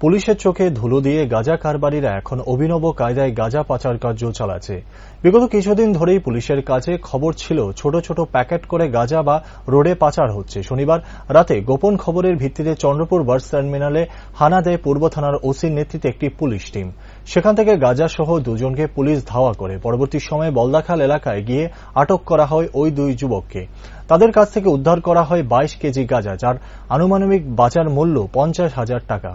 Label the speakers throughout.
Speaker 1: পুলিশের চোখে ধুলো দিয়ে গাঁজা কারবারিরা এখন অভিনব কায়দায় গাঁজা পাচার কার্য চালাচ্ছে। বিগত কিছুদিন ধরেই পুলিশের কাছে খবর ছিল ছোট ছোট প্যাকেট করে গাঁজা বা রোডে পাচার হচ্ছে। শনিবার রাতে গোপন খবরের ভিত্তিতে চন্দ্রপুর বাস টার্মিনালে হানা দেয় পূর্ব থানার ওসির নেতৃত্বে একটি পুলিশ টিম। সেখান থেকে গাঁজা সহ দুজনকে পুলিশ ধাওয়া করে। পরবর্তী সময়ে বলদাখাল এলাকায় গিয়ে আটক করা হয় ওই দুই যুবককে। তাদের কাছ থেকে উদ্ধার করা হয় 22 কেজি গাঁজা, যার আনুমানিক বাজার মূল্য 50,000 টাকা।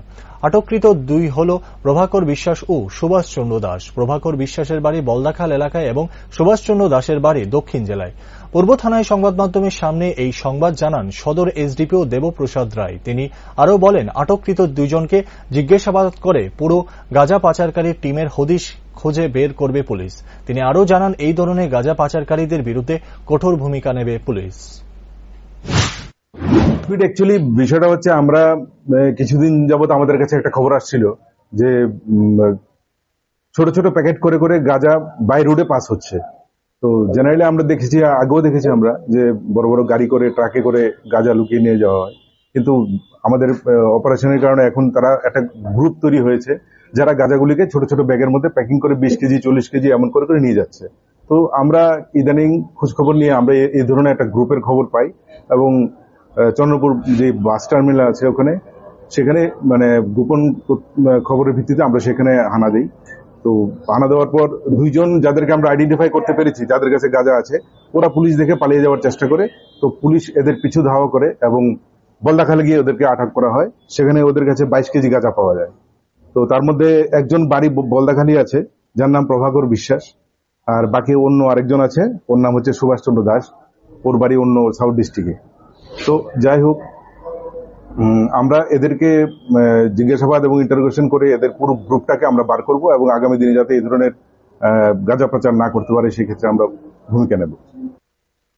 Speaker 1: আটককৃত দুই হল প্রভাকর বিশ্বাস ও সুভাষচন্দ্র দাস। প্রভাকর বিশ্বাসের বাড়ি বলদাখাল এলাকায় এবং সুভাষচন্দ্র দাসের বাড়ি দক্ষিণ জেলায়। পূর্ব থানায় সংবাদ মাধ্যমের সামনে এই সংবাদ জানান সদর এসডিপিও দেবপ্রসাদ রায়। তিনি আরও বলেন, আটককৃত দুজনকে জিজ্ঞাসাবাদ করে পুরো গাঁজা পাচারকারী টিমের হদিশ খুঁজে বের করবে পুলিশ। তিনি আরও জানান, এই ধরনের গাঁজা পাচারকারীদের বিরুদ্ধে কঠোর ভূমিকা নেবে পুলিশ।
Speaker 2: অ্যাকচুয়ালি বিষয়টা হচ্ছে, আমরা কিছুদিন যাবত আমাদের কাছে একটা খবর আসছিল যে ছোট ছোট প্যাকেট করে করে গাঁজা বাই রোডে পাস হচ্ছে। তো জেনারেলি আমরা দেখেছি, আগেও দেখেছি আমরা, যে বড় বড় গাড়ি করে ট্রাকে করে গাঁজা লুকিয়ে নিয়ে যাওয়া হয়। কিন্তু আমাদের অপারেশনের কারণে এখন তারা একটা গ্রুপ তৈরি হয়েছে যারা গাঁজাগুলিকে ছোট ছোট ব্যাগের মধ্যে প্যাকিং করে 20 কেজি 40 কেজি এমন করে করে নিয়ে যাচ্ছে। তো আমরা ইদানিং খোঁজখবর নিয়ে আমরা এই ধরনের একটা গ্রুপের খবর পাই এবং চন্দ্রপুর যে বাস টার্মিনাল আছে ওখানে, সেখানে মানে গোপন খবরের ভিত্তিতে আমরা সেখানে হানা দিই। তো হানা দেওয়ার পর দুইজন যাদেরকে আমরা আইডেন্টিফাই করতে পেরেছি, যাদের কাছে গাঁজা আছে, ওরা পুলিশ দেখে পালিয়ে যাওয়ার চেষ্টা করে। তো পুলিশ এদের পিছু ধাওয়া করে এবং বলদাখালে গিয়ে ওদেরকে আটক করা হয়। সেখানে ওদের কাছে 22 কেজি গাঁজা পাওয়া যায়। তো তার মধ্যে একজন বাড়ি বলদাখালি আছে, যার নাম প্রভাকর বিশ্বাস, আর বাকি অন্য আরেকজন আছে, ওর নাম হচ্ছে সুভাষচন্দ্র দাস, ওর বাড়ি অন্য সাউথ ডিস্ট্রিক্টে। তো যাই হোক, আমরা এদেরকে জিজ্ঞাসাবাদ এবং ইন্টারোগেশন করে এদের পুরো গ্রুপটাকে আমরা বার করব এবং আগামী দিনে যাতে এই ধরনের গাঁজা পাচার না করতে পারে সেক্ষেত্রে আমরা ভূমিকা নেব।